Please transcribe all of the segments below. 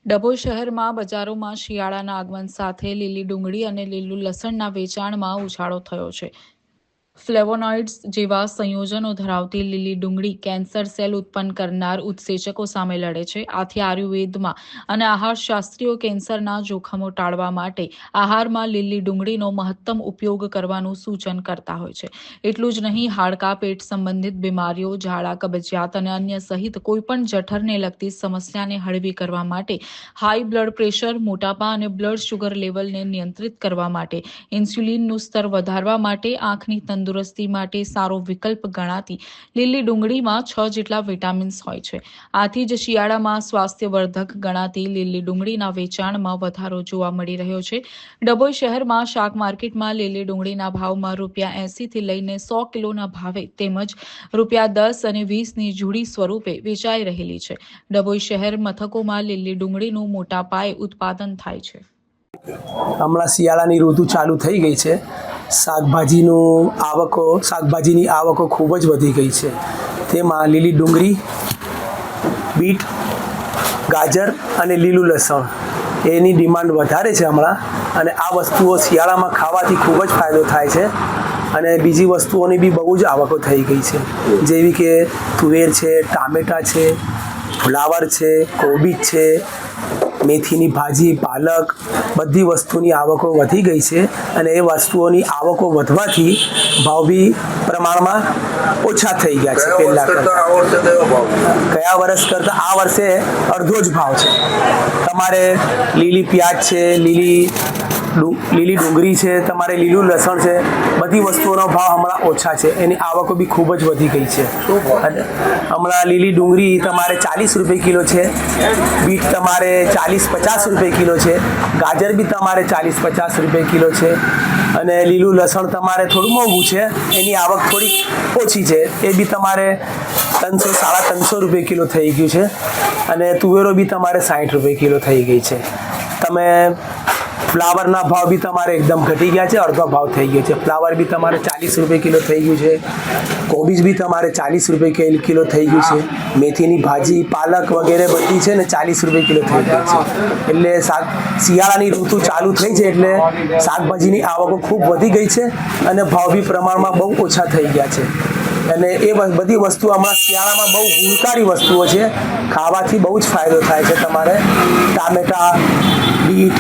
ડભોઈ શહેરમાં બજારોમાં શિયાળાના આગમન સાથે લીલી ડુંગળી અને લીલું લસણના વેચાણમાં ઉછાળો થયો છે. ફ્લેવોનોઇડ્સ જેવા સંયોજનો ધરાવતી લીલી ડુંગળી કેન્સર સેલ ઉત્પન્ન કરનાર ઉત્સેચકો સામે લડે છે. આથી આયુર્વેદમાં અને આહારશાસ્ત્રીઓ કેન્સરના જોખમો ટાળવા માટે આહારમાં લીલી ડુંગળીનો મહત્તમ ઉપયોગ કરવાનું સૂચન કરતા હોય છે. એટલું જ નહીં, હાડકાં, પેટ સંબંધિત બીમારીઓ, ઝાડા, કબજિયાત અને અન્ય સહિત કોઈપણ જઠરને લગતી સમસ્યાને હળવી કરવા માટે, હાઈ બ્લડ પ્રેશર, મોટાપા અને બ્લડ શુગર લેવલને નિયંત્રિત કરવા માટે, ઇન્સ્યુલિનનું સ્તર વધારવા માટે, આંખની તંદુરસ્તી માટે સારો વિકલ્પ ગણાતી લીલી ડુંગળીમાં 6 જેટલા વિટામિન્સ હોય છે. આથી જ શિયાળામાં સ્વાસ્થ્યવર્ધક ગણાતી લીલી ડુંગળીના વેચાણમાં વધારો જોવા મળી રહ્યો છે. ડભોઈ શહેરમાં શાક માર્કેટમાં લીલી ડુંગળીના ભાવમાં ₹80 થી લઈને 100 કિલોના ભાવે તેમજ ₹10 અને 20ની જુડી સ્વરૂપે વેચાઈ રહેલી છે. ડભોઈ શહેર મથકોમાં લીલી ડુંગળીનું મોટા પાયે ઉત્પાદન થાય છે. હમણાં શિયાળાની ઋતુ ચાલુ થઈ ગઈ છે. શાકભાજીની આવકો ખૂબ જ વધી ગઈ છે. તેમાં લીલી ડુંગળી, બીટ, ગાજર અને લીલું લસણ એની ડિમાન્ડ વધારે છે હમણાં. અને આ વસ્તુઓ શિયાળામાં ખાવાથી ખૂબ જ ફાયદો થાય છે. અને બીજી વસ્તુઓની બી બહુ જ આવકો થઈ ગઈ છે, જેવી કે તુવેર છે, ટામેટાં છે, ફુલાવર છે, કોબીજ છે, મેથીની ભાજી, પાલક, બધી વસ્તુની આવકો વધી ગઈ છે. અને એ વસ્તુઓની આવકો વધવાથી ભાવ બી પ્રમાણમાં ઓછા થઈ ગયા છે પહેલાં કરતાં. ગયા વર્ષ કરતાં આ વર્ષે અડધો જ ભાવ છે. તમારે લીલી પ્યાજ છે, લીલી ડુંગળી છે, તમારે લીલું લસણ છે, બધી વસ્તુઓનો ભાવ હમણાં ઓછા છે. એની આવકો બી ખૂબ જ વધી ગઈ છે. અને હમણાં લીલી ડુંગળી તમારે ₹40 કિલો છે, બીટ તમારે ₹40-50 કિલો છે, ગાજર બી તમારે ₹40-50 કિલો છે. અને લીલું લસણ તમારે થોડું મોંઘું છે, એની આવક થોડીક ઓછી છે, એ બી તમારે ₹300-350 કિલો થઈ ગયું છે. અને તુવેરો બી તમારે ₹60 કિલો થઈ ગઈ છે. તમે ફ્લાવરના ભાવ બી તમારે એકદમ ઘટી ગયા છે, અડધો ભાવ થઈ ગયો છે. ફ્લાવર બી તમારે ₹40 કિલો થઈ ગયું છે, કોબીજ બી તમારે ₹40 કિલો થઈ ગયું છે, મેથીની ભાજી, પાલક વગેરે બધી છે ને ₹40 કિલો થઈ ગઈ છે. એટલે શિયાળાની ઋતુ ચાલુ થઈ છે એટલે શાકભાજીની આવકો ખૂબ વધી ગઈ છે અને ભાવ બી પ્રમાણમાં બહુ ઓછા થઈ ગયા છે. અને એ બધી વસ્તુ હમણાં શિયાળામાં બહુ ગુણકારી વસ્તુઓ છે, ખાવાથી બહુ જ ફાયદો થાય છે. તમારે ટામેટાં, બીટ,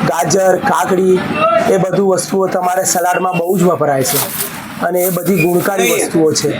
ગાજર, કાકડી એ બધું વસ્તુઓ તમારે સલાડમાં બહુ જ વપરાય છે અને એ બધી ગુણકારી વસ્તુઓ છે.